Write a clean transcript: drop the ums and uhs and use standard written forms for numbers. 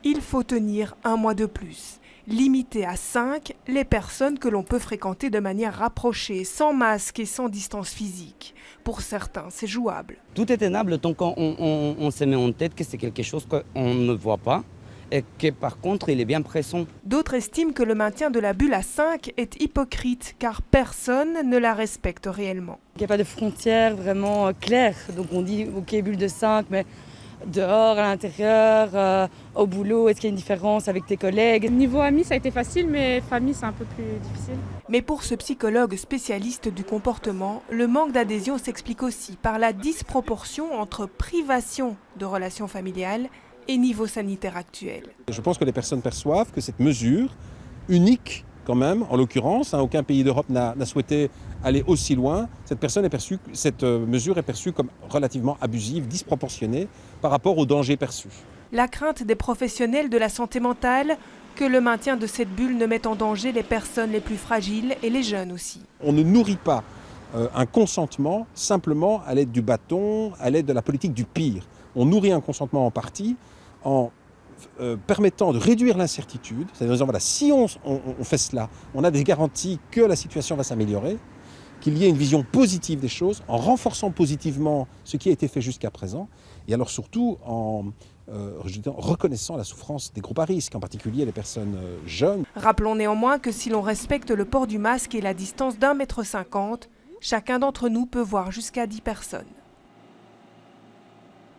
Il faut tenir un mois de plus. Limiter à 5 les personnes que l'on peut fréquenter de manière rapprochée, sans masque et sans distance physique. Pour certains, c'est jouable. Tout est tenable tant qu'on se met en tête que c'est quelque chose qu'on ne voit pas et que par contre il est bien pressant. D'autres estiment que le maintien de la bulle à 5 est hypocrite car personne ne la respecte réellement. Il n'y a pas de frontière vraiment claire, donc on dit ok bulle de 5 mais dehors, à l'intérieur, au boulot, est-ce qu'il y a une différence avec tes collègues? Niveau amis, ça a été facile, mais famille, c'est un peu plus difficile. Mais pour ce psychologue spécialiste du comportement, le manque d'adhésion s'explique aussi par la disproportion entre privation de relations familiales et niveau sanitaire actuel. Je pense que les personnes perçoivent que cette mesure, unique quand même, en l'occurrence, aucun pays d'Europe n'a souhaité aller aussi loin, cette mesure est perçue comme relativement abusive, disproportionnée par rapport aux dangers perçus. La crainte des professionnels de la santé mentale que le maintien de cette bulle ne mette en danger les personnes les plus fragiles et les jeunes aussi. On ne nourrit pas un consentement simplement à l'aide du bâton, à l'aide de la politique du pire. On nourrit un consentement en partie en permettant de réduire l'incertitude, c'est-à-dire en disant voilà, si on fait cela, on a des garanties que la situation va s'améliorer, qu'il y ait une vision positive des choses, en renforçant positivement ce qui a été fait jusqu'à présent, et alors surtout en reconnaissant la souffrance des groupes à risque, en particulier les personnes jeunes. Rappelons néanmoins que si l'on respecte le port du masque et la distance d'1,50 m, chacun d'entre nous peut voir jusqu'à 10 personnes.